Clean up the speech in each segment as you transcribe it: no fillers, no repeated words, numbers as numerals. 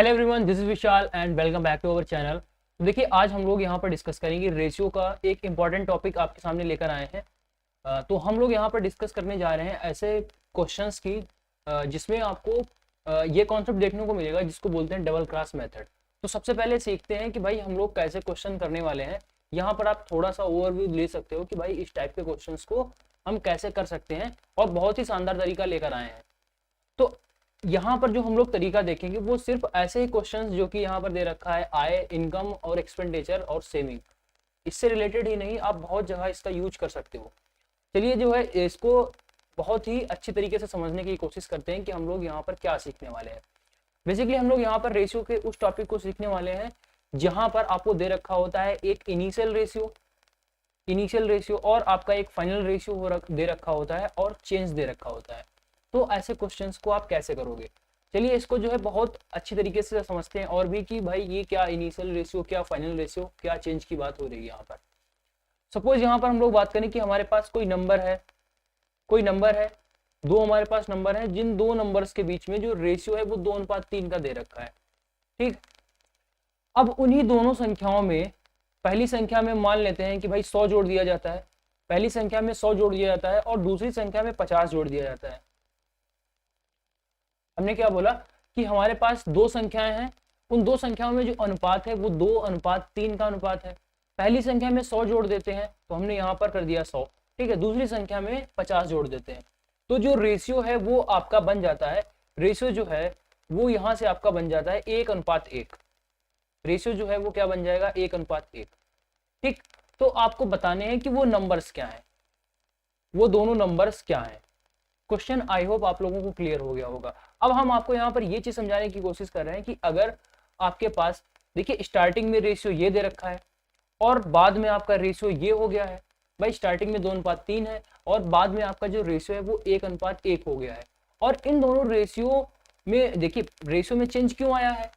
Hello everyone, this is Vishal and welcome back to our channel. तो देखिए, आज हम लोग यहाँ पर डिस्कस करेंगे रेशियो का एक इम्पॉर्टेंट टॉपिक आपके सामने लेकर आए हैं। तो हम लोग यहाँ पर डिस्कस करने जा रहे हैं ऐसे क्वेश्चंस की जिसमें आपको ये कॉन्सेप्ट देखने को मिलेगा जिसको बोलते हैं डबल क्लास मेथड। तो सबसे पहले सीखते हैं कि भाई हम लोग कैसे क्वेश्चन करने वाले हैं। यहाँ पर आप थोड़ा सा ओवरव्यू ले सकते हो कि भाई इस टाइप के क्वेश्चन को हम कैसे कर सकते हैं और बहुत ही शानदार तरीका लेकर आए हैं। तो यहाँ पर जो हम लोग तरीका देखेंगे वो सिर्फ ऐसे ही क्वेश्चंस जो कि यहाँ पर दे रखा है आय, इनकम और एक्सपेंडिचर और सेविंग, इससे रिलेटेड ही नहीं, आप बहुत जगह इसका यूज कर सकते हो। चलिए जो है इसको बहुत ही अच्छी तरीके से समझने की कोशिश करते हैं कि हम लोग यहाँ पर क्या सीखने वाले हैं। बेसिकली हम लोग यहाँ पर रेशियो के उस टॉपिक को सीखने वाले हैं जहां पर आपको दे रखा होता है एक इनिशियल रेशियो और आपका एक फाइनल रेशियो दे रखा होता है और चेंज दे रखा होता है। तो ऐसे क्वेश्चंस को आप कैसे करोगे, चलिए इसको जो है बहुत अच्छी तरीके से समझते हैं और भी कि भाई ये क्या इनिशियल रेशियो, क्या फाइनल रेशियो, क्या चेंज की बात हो रही है। यहाँ पर सपोज यहाँ पर हम लोग बात करें कि हमारे पास कोई नंबर है, दो हमारे पास नंबर है, जिन दो नंबर्स के बीच में जो रेशियो है वो 2:3 का दे रखा है। ठीक, अब उन्हीं दोनों संख्याओं में पहली संख्या में मान लेते हैं कि भाई 100 जोड़ दिया जाता है, पहली संख्या में 100 जोड़ दिया जाता है और दूसरी संख्या में 50 जोड़ दिया जाता है। हमने क्या बोला कि हमारे पास दो संख्याएं हैं, उन दो संख्याओं में जो अनुपात है वो 2:3 का अनुपात है। पहली संख्या में 100 जोड़ देते हैं तो हमने यहाँ पर कर दिया 100, ठीक है। दूसरी संख्या में 50 जोड़ देते हैं तो जो रेशियो है वो आपका बन जाता है, रेशियो जो है वो यहाँ से आपका बन जाता है 1:1। रेशियो जो है वो क्या बन जाएगा, 1:1। ठीक, तो आपको बताने हैं कि वो नंबर्स क्या है, वो दोनों नंबर्स क्या है। क्वेश्चन आई होप आप लोगों को क्लियर हो गया होगा। अब हम आपको यहाँ पर ये चीज समझाने की कोशिश कर रहे हैं कि अगर आपके पास देखिए स्टार्टिंग में रेशियो ये दे रखा है और बाद में आपका रेशियो ये हो गया है, भाई स्टार्टिंग में 2:3 है और बाद में आपका जो रेशियो है वो 1:1 हो गया है। और इन दोनों रेशियो में देखिए रेशियो में चेंज क्यों आया है,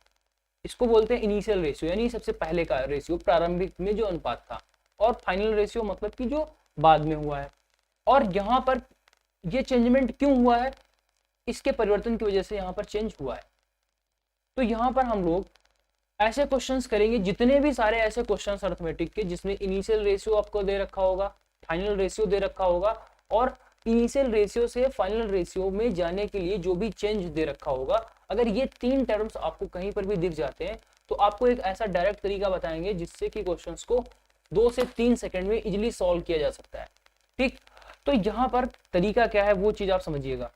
इसको बोलते हैं इनिशियल रेशियो, यानी सबसे पहले का रेशियो, प्रारंभिक में जो अनुपात था, और फाइनल रेशियो मतलब कि जो बाद में हुआ है। और यहाँ पर ये चेंजमेंट क्यों हुआ है, इसके परिवर्तन की वजह से यहाँ पर चेंज हुआ है। तो यहाँ पर हम लोग ऐसे क्वेश्चंस करेंगे, जितने भी सारे ऐसे क्वेश्चंस अर्थमेटिक के जिसमें इनिशियल रेशियो आपको दे रखा होगा, फाइनल रेशियो दे रखा होगा और इनिशियल रेशियो से फाइनल रेशियो में जाने के लिए जो भी चेंज दे रखा होगा, अगर ये तीन टर्म्स आपको कहीं पर भी दिख जाते हैं तो आपको एक ऐसा डायरेक्ट तरीका बताएंगे जिससे कि क्वेश्चंस को 2 से 3 सेकंड में इजिली सॉल्व किया जा सकता है। ठीक, तो यहाँ पर तरीका क्या है वो चीज आप समझिएगा।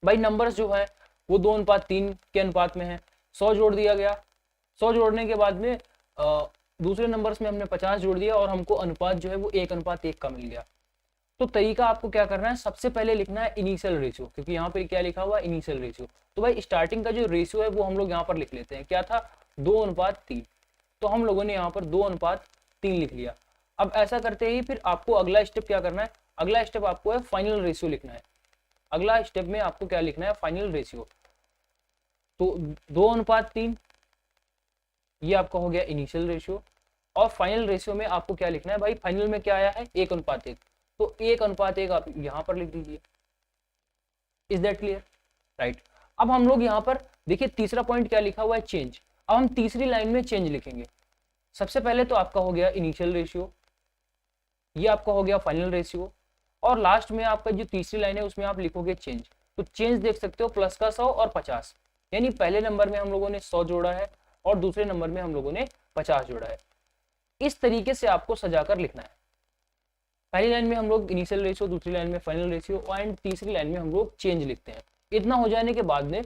भाई नंबर्स जो है वो 2:3 के अनुपात में है, 100 जोड़ दिया गया, 100 जोड़ने के बाद में दूसरे नंबर्स में हमने 50 जोड़ दिया और हमको अनुपात जो है वो 1:1 का मिल गया। तो तरीका आपको क्या करना है, सबसे पहले लिखना है इनिशियल रेशियो, क्योंकि यहाँ पे क्या लिखा हुआ है, इनिशियल रेशियो। तो भाई स्टार्टिंग का जो रेशियो है वो हम लोग यहाँ पर लिख लेते हैं, क्या था, 2:3। तो हम लोगों ने यहाँ पर 2:3 लिख लिया। अब ऐसा करते ही फिर आपको अगला स्टेप क्या करना है, अगला स्टेप आपको है फाइनल रेशियो लिखना है। अगला स्टेप में आपको क्या लिखना है, फाइनल रेशियो। तो 2:3 ये आपका हो गया इनिशियल रेशियो और फाइनल रेशियो में आपको क्या लिखना है, भाई फाइनल में क्या आया है, 1:1। तो 1:1 आप यहां पर लिख दीजिए। Is that clear, right. अब हम लोग यहाँ पर देखिए तीसरा पॉइंट क्या लिखा हुआ है, चेंज। अब हम तीसरी लाइन में चेंज लिखेंगे। सबसे पहले तो आपका हो गया इनिशियल रेशियो, ये आपका हो गया फाइनल रेशियो और लास्ट में आपका जो तीसरी लाइन है उसमें आप लिखोगे चेंज। तो चेंज देख सकते हो प्लस का 100 और 50, यानी पहले नंबर में हम लोगों ने 100 जोड़ा है और दूसरे नंबर में हम लोगों ने 50 जोड़ा है। इस तरीके से आपको सजाकर लिखना है। पहली लाइन में हम लोग इनिशियल रेशियो, दूसरी लाइन में फाइनल रेशियो एंड तीसरी लाइन में हम लोग चेंज लिखते हैं। इतना हो जाने के बाद में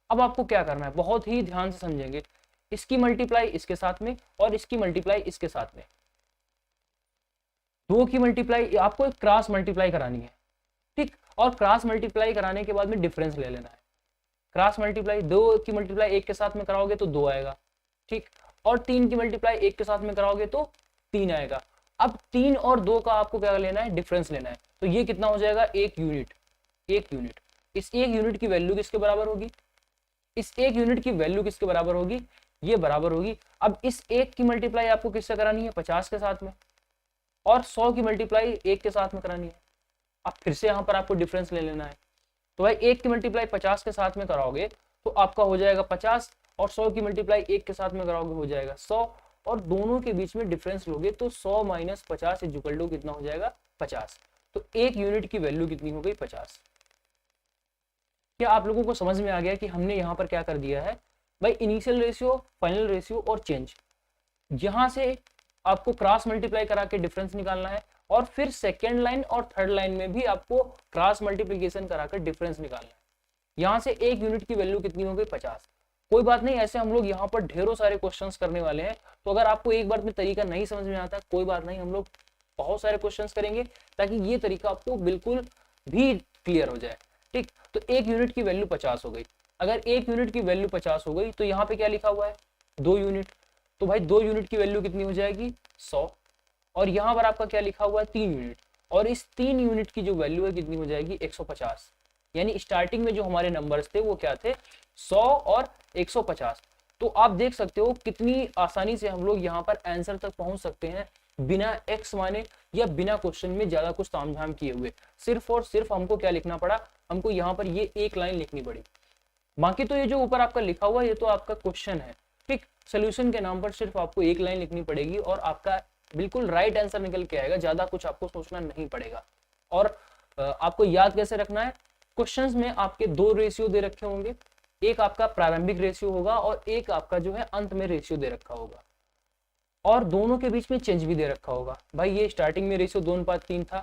अब आपको क्या करना है, बहुत ही ध्यान से समझेंगे, इसकी मल्टीप्लाई इसके साथ में और इसकी मल्टीप्लाई इसके साथ में, दो की मल्टीप्लाई आपको एक क्रॉस मल्टीप्लाई करानी है। ठीक, और क्रॉस मल्टीप्लाई कराने के बाद में डिफरेंस ले लेना है। क्रॉस मल्टीप्लाई, 2 की मल्टीप्लाई एक के साथ में कराओगे तो 2 आएगा, ठीक, और 3 की मल्टीप्लाई एक के साथ में कराओगे तो 3 आएगा। अब 3 और 2 का आपको क्या लेना है, डिफरेंस लेना है। तो ये कितना हो जाएगा, 1 यूनिट। 1 यूनिट, इस 1 यूनिट की वैल्यू किसके बराबर होगी, इस 1 यूनिट की वैल्यू किसके बराबर होगी, ये बराबर होगी। अब इस 1 की मल्टीप्लाई आपको किससे करानी है, 50 के साथ में, और 100 की मल्टीप्लाई 1 के साथ में करानी है। अब फिर से यहाँ पर आपको डिफरेंस ले लेना है। तो भाई 1 की मल्टीप्लाई 50 के साथ में कराओगे तो आपका हो जाएगा 50 और 100 की मल्टीप्लाई 1 के साथ में कराओगे हो जाएगा 100, और दोनों के बीच में डिफरेंस लोगे तो 100 माइनस 50 इक्वल टू कितना हो जाएगा 50। तो एक यूनिट की वैल्यू कितनी हो गई 50। क्या आप लोगों को समझ में आ गया कि हमने यहाँ पर क्या कर दिया है भाई, इनिशियल रेशियो, फाइनल रेशियो और चेंज, यहां से आपको क्रॉस मल्टीप्लाई करा के डिफरेंस निकालना है, और फिर सेकेंड लाइन और थर्ड लाइन में भी आपको क्रॉस मल्टीप्लीकेशन कराकर डिफरेंस निकालना है। यहां से एक यूनिट की वैल्यू कितनी हो गई 50। कोई बात नहीं, ऐसे हम लोग यहाँ पर ढेरों सारे क्वेश्चंस करने वाले हैं, तो अगर आपको एक बार में तरीका नहीं समझ में आता कोई बात नहीं, हम लोग बहुत सारे क्वेश्चंस करेंगे ताकि ये तरीका आपको बिल्कुल भी क्लियर हो जाए। ठीक, तो एक यूनिट की वैल्यू 50 हो गई। अगर एक यूनिट की वैल्यू 50 हो गई तो यहाँ पे क्या लिखा हुआ है 2 यूनिट, तो भाई 2 यूनिट की वैल्यू कितनी हो जाएगी 100, और यहाँ पर आपका क्या लिखा हुआ है 3 यूनिट, और इस 3 यूनिट की जो वैल्यू है कितनी हो जाएगी 150। यानी स्टार्टिंग में जो हमारे नंबर्स थे वो क्या थे 100 और 150। तो आप देख सकते हो कितनी आसानी से हम लोग यहाँ पर आंसर तक पहुंच सकते हैं बिना एक्स माने या बिना क्वेश्चन में ज्यादा कुछ तामझाम किए हुए। सिर्फ और सिर्फ हमको क्या लिखना पड़ा, हमको यहाँ पर ये एक लाइन लिखनी पड़ी। बाकी तो ये जो ऊपर आपका लिखा हुआ है ये तो आपका क्वेश्चन है। ठीक, सोल्यूशन के नाम पर सिर्फ आपको एक लाइन लिखनी पड़ेगी और आपका बिल्कुल राइट आंसर निकल के आएगा, ज्यादा कुछ आपको सोचना नहीं पड़ेगा। और आपको याद कैसे रखना है, क्वेश्चंस में आपके 2 रेशियो दे रखे होंगे, एक आपका प्रारंभिक रेशियो होगा और एक आपका जो है अंत में रेशियो दे रखा होगा, और दोनों के बीच में चेंज भी दे रखा होगा। भाई ये स्टार्टिंग में रेशियो 2:3 था,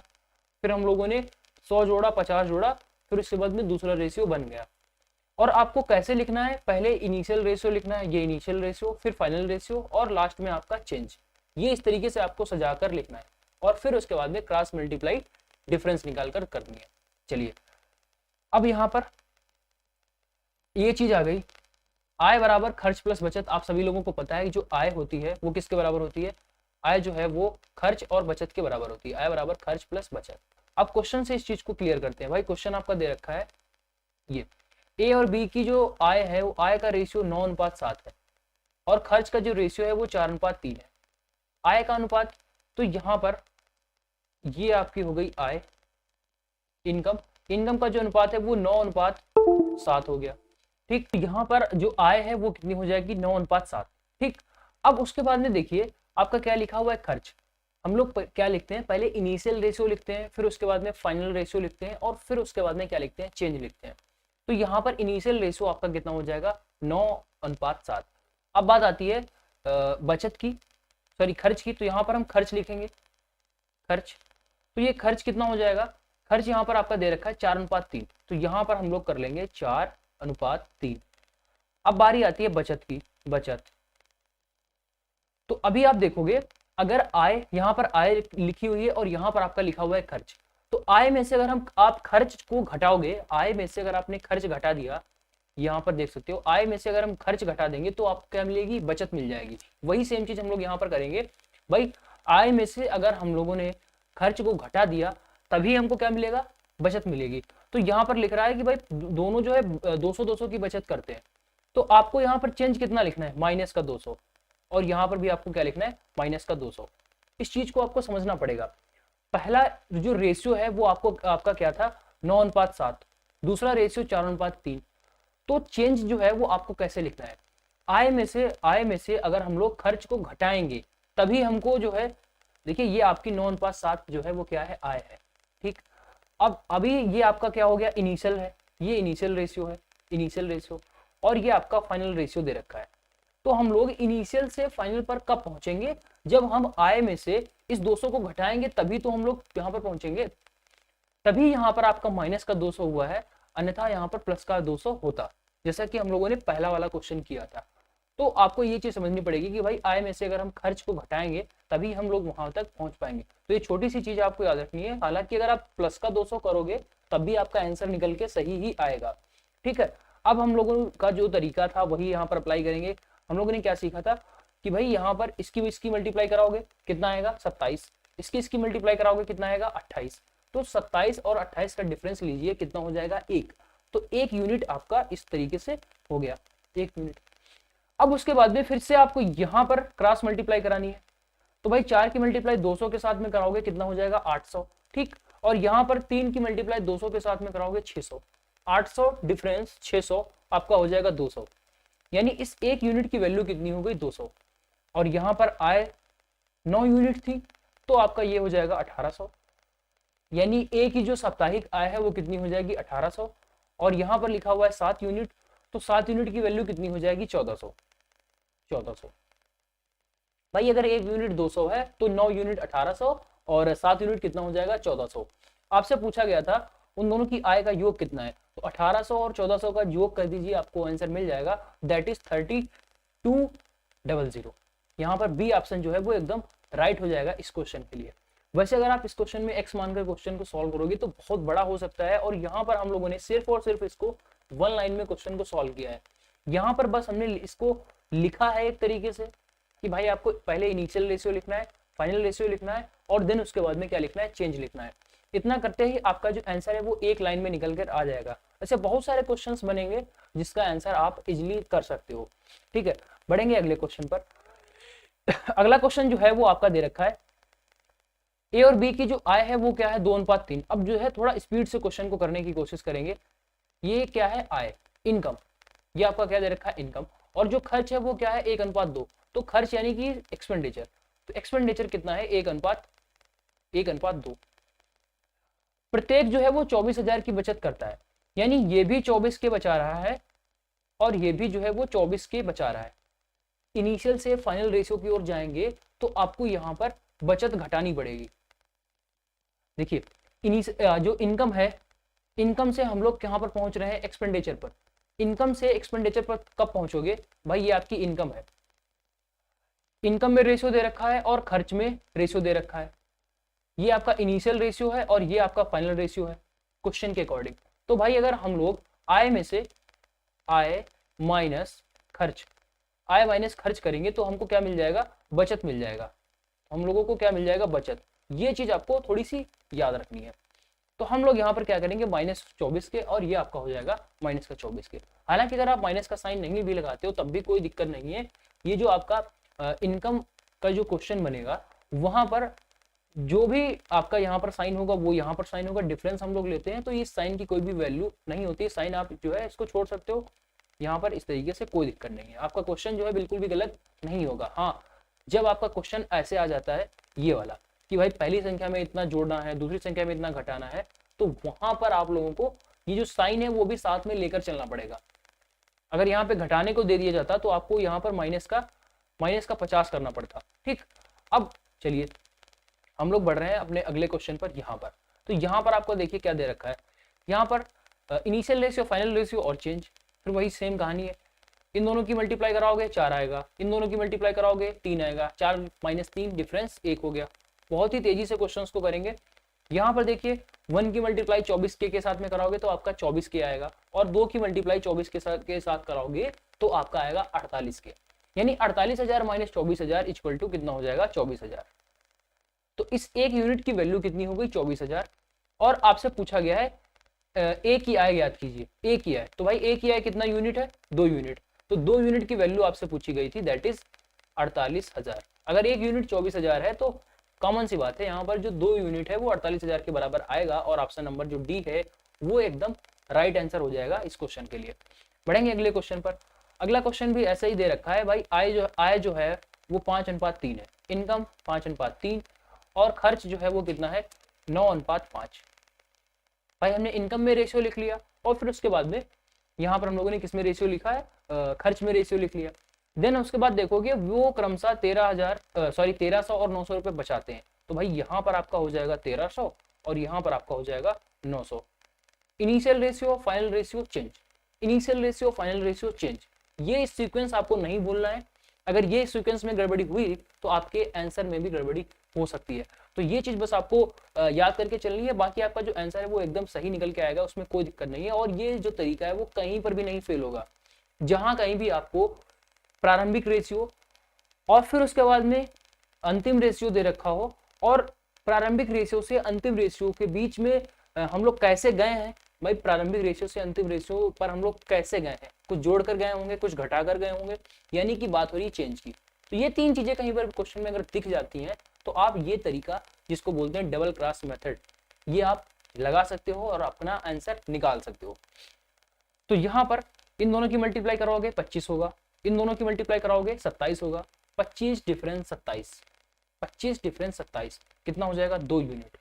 फिर हम लोगों ने 100 जोड़ा 50 जोड़ा, फिर उसके बाद में दूसरा रेशियो बन गया। और आपको कैसे लिखना है, पहले इनिशियल रेशियो लिखना है, ये इनिशियल रेशियो, फिर फाइनल रेशियो और लास्ट में आपका चेंज। ये इस तरीके से आपको सजाकर लिखना है, और फिर उसके बाद में क्रॉस मल्टीप्लाई डिफरेंस निकाल कर करनी है। चलिए अब यहाँ पर ये चीज आ गई, आय बराबर खर्च प्लस बचत। आप सभी लोगों को पता है कि जो आय होती है वो किसके बराबर होती है, आय जो है वो खर्च और बचत के बराबर होती है। आय बराबर खर्च प्लस बचत। अब क्वेश्चन से इस चीज को क्लियर करते हैं। भाई क्वेश्चन आपका दे रखा है ये ए और बी की जो आय है वो आय का रेशियो 9:7 है, और खर्च का जो रेशियो है वो 4:3 है। आय का अनुपात, तो यहाँ पर ये आपकी हो गई आय, इनकम, इनकम का जो अनुपात है वो 9:7 हो गया। ठीक, यहाँ पर जो आय है वो कितनी हो जाएगी 9:7। ठीक, अब उसके बाद में देखिए आपका क्या लिखा हुआ है खर्च। हम लोग क्या लिखते हैं, पहले इनिशियल रेशियो लिखते हैं, फिर उसके बाद में फाइनल रेशियो लिखते हैं, और फिर उसके बाद में क्या लिखते हैं चेंज लिखते हैं। तो यहाँ पर इनिशियल रेशियो आपका कितना हो जाएगा 9:7। अब बात आती है बचत की, सॉरी खर्च की, तो यहाँ पर हम खर्च लिखेंगे खर्च। तो ये खर्च कितना हो जाएगा, खर्च यहाँ पर आपका दे रखा है 4:3, तो यहाँ पर हम लोग कर लेंगे 4:3। अब बारी आती है बचत की, बचत। तो अभी आप देखोगे अगर आय, यहाँ पर आय लिखी हुई है और यहाँ पर आपका लिखा हुआ है खर्च, तो आय में से अगर आप खर्च को घटाओगे, आय में से अगर आपने खर्च घटा दिया, यहाँ पर देख सकते हो आय में से अगर हम खर्च घटा देंगे तो आपको क्या मिलेगी, बचत मिल जाएगी। वही सेम चीज हम लोग यहाँ पर करेंगे। भाई आय में से अगर हम लोगों ने खर्च को घटा दिया तभी हमको क्या मिलेगा, बचत मिलेगी। तो यहाँ पर लिख रहा है कि भाई दोनों जो है 200-200 की बचत करते हैं, तो आपको यहाँ पर चेंज कितना लिखना है, माइनस का 200, और यहाँ पर भी आपको क्या लिखना है, माइनस का 200। इस चीज को आपको समझना पड़ेगा। पहला जो रेशियो है वो आपका क्या था 9:7, दूसरा रेशियो 4:3। तो चेंज जो है वो आपको कैसे लिखना है, आय में से अगर हम लोग खर्च को घटाएंगे तभी हमको जो है, देखिए ये आपकी 9:7 जो है वो क्या है, आय है। ठीक, अब अभी ये आपका क्या हो गया, इनिशियल है, ये इनिशियल रेशियो है, इनिशियल रेशियो, और ये आपका फाइनल रेशियो दे रखा है। तो हम लोग इनिशियल से फाइनल पर कब पहुंचेंगे, जब हम आय में से इस 200 को घटाएंगे तभी तो हम लोग यहाँ पर पहुंचेंगे। तभी यहाँ पर आपका माइनस का 200 हुआ है, अन्यथा यहाँ पर प्लस का 200 होता, जैसा कि हम लोगों ने पहला वाला क्वेश्चन किया था। तो आपको ये चीज समझनी पड़ेगी कि भाई आय में से अगर हम खर्च को घटाएंगे तभी हम लोग वहां तक पहुंच पाएंगे। तो ये छोटी सी चीज आपको याद रखनी है। हालांकि अगर आप प्लस का 200 करोगे तब भी आपका आंसर निकल के सही ही आएगा। ठीक है, अब हम लोगों का जो तरीका था वही यहाँ पर अप्लाई करेंगे। हम लोगों ने क्या सीखा था कि भाई यहाँ पर इसकी मल्टीप्लाई कराओगे कितना आएगा 27, इसकी मल्टीप्लाई कराओगे कितना आएगा 28। तो 27 और 28 का डिफरेंस लीजिए कितना हो जाएगा 1। तो 1 यूनिट आपका इस तरीके से हो गया, 1 यूनिट। अब उसके बाद में फिर से आपको यहाँ पर क्रॉस मल्टीप्लाई करानी है। तो भाई 4 की मल्टीप्लाई 200 के साथ में कराओगे कितना हो जाएगा 800। ठीक, और यहाँ पर 3 की मल्टीप्लाई 200 के साथ में कराओगे 600। 800 डिफरेंस 600 आपका हो जाएगा 200। यानी इस एक यूनिट की वैल्यू कितनी हो गई 200, और यहाँ पर आय 9 यूनिट थी तो आपका ये हो जाएगा 1800, यानी ए की जो साप्ताहिक आय है वो कितनी हो जाएगी 1800, और यहाँ पर लिखा हुआ है 7 यूनिट, तो 7 यूनिट की वैल्यू कितनी हो जाएगी 1400। भाई अगर एक यूनिट 200 है तो 9 यूनिट 1800 और 7 यूनिट कितना हो जाएगा 1400। आपसे पूछा गया था उन दोनों की आय का योग कितना है, तो 1800 और 1400 का योग कर दीजिए, आपको आंसर मिल जाएगा, दैट इज 3200। यहाँ पर बी ऑप्शन जो है वो एकदम राइट हो जाएगा इस क्वेश्चन के लिए। वैसे अगर आप इस क्वेश्चन में x मानकर क्वेश्चन को सॉल्व करोगे तो बहुत बड़ा हो सकता है, और यहाँ पर हम लोगों ने सिर्फ और सिर्फ इसको 1 लाइन में क्वेश्चन को सॉल्व किया है। यहाँ पर बस हमने इसको लिखा है एक तरीके से कि भाई आपको पहले इनिशियल रेशियो लिखना है, फाइनल रेशियो लिखना है, और देन उसके बाद में क्या लिखना है, चेंज लिखना है। इतना करते ही आपका जो आंसर है वो एक लाइन में निकल कर आ जाएगा। ऐसे बहुत सारे क्वेश्चंस बनेंगे जिसका आंसर आप इजिली कर सकते हो। ठीक है, बढ़ेंगे अगले क्वेश्चन पर। अगला क्वेश्चन जो है वो आपका दे रखा है, ए और बी की जो आय है वो क्या है 2:3। अब जो है थोड़ा स्पीड से क्वेश्चन को करने की कोशिश करेंगे। ये क्या है, आय, इनकम, ये आपका क्या दे रखा है, इनकम, और जो खर्च है वो क्या है 1:2। तो खर्च यानी कि एक्सपेंडिचर, तो एक्सपेंडिचर कितना है 1:2। प्रत्येक जो है वो 24,000 की बचत करता है, यानी ये भी 24 के बचा रहा है और ये भी जो है वो 24 के बचा रहा है। इनिशियल से फाइनल रेशियो की ओर जाएंगे तो आपको यहाँ पर बचत घटानी पड़ेगी। देखिए जो इनकम है, इनकम से हम लोग कहाँ पर पहुंच रहे हैं, एक्सपेंडिचर पर। इनकम से एक्सपेंडिचर पर कब पहुंचोगे भाई, ये आपकी इनकम है, इनकम में रेशियो दे रखा है और खर्च में रेशियो दे रखा है। ये आपका इनिशियल रेशियो है और ये आपका फाइनल रेशियो है क्वेश्चन के अकॉर्डिंग। तो भाई अगर हम लोग आय में से आय माइनस खर्च, आय माइनस खर्च करेंगे तो हमको क्या मिल जाएगा, बचत मिल जाएगा। हम लोगों को क्या मिल जाएगा, बचत। ये चीज आपको थोड़ी सी याद रखनी है। तो हम लोग यहाँ पर क्या करेंगे, -24 के, और ये आपका हो जाएगा -24 के। हालांकि अगर आप माइनस का साइन नहीं भी लगाते हो तब भी कोई दिक्कत नहीं है। ये जो आपका इनकम का जो क्वेश्चन बनेगा वहां पर जो भी आपका यहाँ पर साइन होगा वो यहाँ पर साइन होगा, डिफरेंस हम लोग लेते हैं, तो इस साइन की कोई भी वैल्यू नहीं होती है। साइन आप जो है इसको छोड़ सकते हो यहाँ पर, इस तरीके से कोई दिक्कत नहीं है। आपका क्वेश्चन जो है बिल्कुल भी गलत नहीं होगा। हाँ, जब आपका क्वेश्चन ऐसे आ जाता है ये वाला कि भाई पहली संख्या में इतना जोड़ना है, दूसरी संख्या में इतना घटाना है, तो वहां पर आप लोगों को ये जो साइन है वो भी साथ में लेकर चलना पड़ेगा। अगर यहाँ पे घटाने को दे दिया जाता तो आपको यहाँ पर माइनस का 50 करना पड़ता। ठीक, अब चलिए हम लोग बढ़ रहे हैं अपने अगले क्वेश्चन पर। यहाँ पर तो यहाँ पर आपको देखिए क्या दे रखा है, यहाँ पर इनिशियल रेशियो, फाइनल रेशियो और चेंज, फिर वही सेम कहानी है। इन दोनों की मल्टीप्लाई कराओगे 4 आएगा, इन दोनों की मल्टीप्लाई कराओगे 3 आएगा, 4 - 3 डिफरेंस 1 हो गया। बहुत ही तेजी से क्वेश्चंस को करेंगे। यहाँ पर देखिए 1 की मल्टीप्लाई 24 के साथ में कराओगे तो आपका 24 के आएगा, और 2 की मल्टीप्लाई 24 के साथ कराओगे तो आपका आएगा 48 के, यानी 48,000 - 24,000 इक्वल टू कितना हो जाएगा 24,000। तो इस एक यूनिट की वैल्यू कितनी हो गई 24,000। और आपसे पूछा गया है ए की आय याद कीजिए, ए की आय, तो भाई ए की आय कितना यूनिट है, 2 यूनिट। तो 2 यूनिट की वैल्यू आपसे पूछी गई थी, दैट इज 48,000। अगर एक यूनिट 24,000 है तो कॉमन सी बात है यहाँ पर जो 2 यूनिट है वो 48,000 के बराबर आएगा, और ऑप्शन नंबर जो डी है वो एकदम राइट आंसर हो जाएगा इस क्वेश्चन के लिए। बढ़ेंगे अगले क्वेश्चन पर। अगला क्वेश्चन भी ऐसा ही दे रखा है भाई, आय जो है वो 5:3 है, इनकम 5:3, और खर्च जो है वो कितना है 9:5। भाई हमने इनकम में रेशियो लिख लिया, और फिर उसके बाद में यहाँ पर हम लोगों ने किस में रेशियो लिखा है, खर्च में रेशियो लिख लिया। देन उसके बाद देखोगे वो क्रमशः 1300 और 900 रुपए बचाते हैं। तो भाई यहाँ पर आपका हो जाएगा 1300 और यहाँ पर आपका हो जाएगा 900। Initial ratio, final ratio, change, initial ratio, final ratio, change, ये सीक्वेंस आपको नहीं भूलना है। अगर ये सीक्वेंस में गड़बड़ी हुई तो आपके आंसर में भी गड़बड़ी हो सकती है। तो ये चीज बस आपको याद करके चलनी है, बाकी आपका जो आंसर है वो एकदम सही निकल के आएगा, उसमें कोई दिक्कत नहीं है। और ये जो तरीका है वो कहीं पर भी नहीं फेल होगा। जहां कहीं भी आपको प्रारंभिक रेशियो और फिर उसके बाद में अंतिम रेशियो दे रखा हो, और प्रारंभिक रेशियो से अंतिम रेशियो के बीच में हम लोग कैसे गए हैं, भाई प्रारंभिक रेशियो से अंतिम रेशियो पर हम लोग कैसे गए हैं, कुछ जोड़ कर गए होंगे, कुछ घटा कर गए होंगे, यानी कि बात हो रही है चेंज की। तो ये 3 चीजें कहीं पर क्वेश्चन में अगर दिख जाती हैं तो आप ये तरीका जिसको बोलते हैं डबल क्रॉस मेथड, ये आप लगा सकते हो और अपना आंसर निकाल सकते हो। तो यहाँ पर इन दोनों की मल्टीप्लाई करोगे 25 होगा, इन दोनों की मल्टीप्लाई कराओगे 27 होगा। 25 डिफरेंस 27, 25 डिफरेंस 27 कितना हो जाएगा? 2 यूनिट,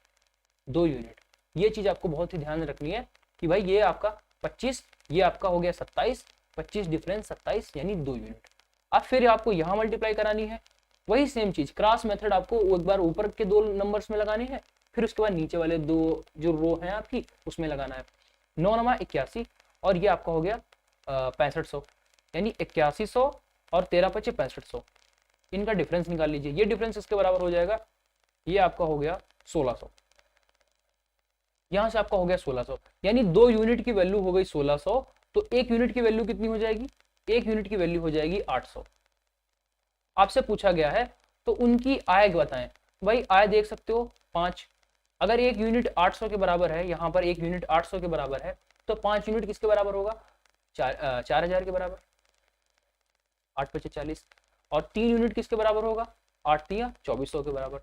2 यूनिट। ये चीज आपको बहुत ही ध्यान में रखनी है कि भाई ये आपका 25, ये आपका हो गया 27, 25 डिफरेंस 27 यानी 2 यूनिट। अब फिर आपको यहाँ मल्टीप्लाई करानी है, वही सेम चीज क्रॉस मेथड आपको एक बार ऊपर के 2 नंबर्स में लगाने हैं, फिर उसके बाद नीचे वाले 2 जो रो हैं आपकी उसमें लगाना है। 9 नमा 81 और ये आपका हो गया 6500 यानी 8100 और 13 पचे 6500, इनका डिफरेंस निकाल लीजिए। ये डिफरेंस इसके बराबर हो जाएगा, ये आपका हो गया 1600, यहां से आपका हो गया 1600 यानी 2 यूनिट की वैल्यू हो गई 1600, तो 1 यूनिट की वैल्यू कितनी हो जाएगी? 1 यूनिट की वैल्यू हो जाएगी 800। आपसे पूछा गया है तो उनकी आय बताएं। भाई आय देख सकते हो 5, अगर 1 यूनिट 800 के बराबर है, यहाँ पर 1 यूनिट 800 के बराबर है, तो 5 यूनिट किसके बराबर होगा? 4000 के बराबर, 8 पचे 40। और 3 यूनिट किसके बराबर होगा? 8 तिया 2400 के बराबर।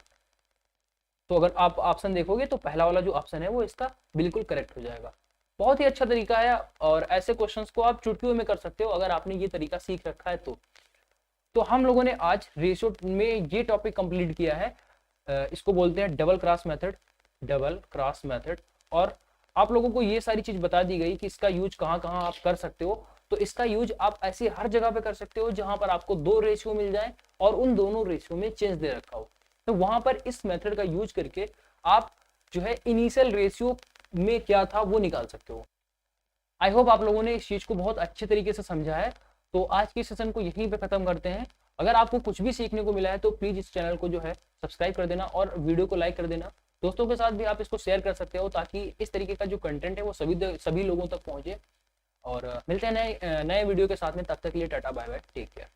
तो अगर आप ऑप्शन देखोगे तो पहला वाला जो ऑप्शन है वो इसका बिल्कुल करेक्ट हो जाएगा। बहुत ही अच्छा तरीका है और ऐसे क्वेश्चंस को आप चुटकियों में कर सकते हो अगर आपने ये तरीका सीख रखा है तो हम लोगों ने आज रेशियो में ये टॉपिक कंप्लीट किया है। इसको बोलते हैं double cross method, double cross method. और आप लोगों को ये सारी चीज बता दी गई कि इसका यूज कहाँ कहाँ आप कर सकते हो। तो इसका यूज आप ऐसे हर जगह पे कर सकते हो जहां पर आपको 2 रेशियो मिल जाए और उन दोनों रेशियो में चेंज दे रखा हो, तो वहां पर इस मेथड का यूज करके आप जो है इनिशियल रेशियो में क्या था वो निकाल सकते हो। आई होप आप लोगों ने इस चीज को बहुत अच्छे तरीके से समझा है। तो आज के सेशन को यहीं पे खत्म करते हैं। अगर आपको कुछ भी सीखने को मिला है तो प्लीज इस चैनल को जो है सब्सक्राइब कर देना और वीडियो को लाइक कर देना। दोस्तों के साथ भी आप इसको शेयर कर सकते हो ताकि इस तरीके का जो कंटेंट है वो सभी लोगों तक पहुंचे। और मिलते हैं नए वीडियो के साथ में, तब तक के लिए tata bye bye, take care.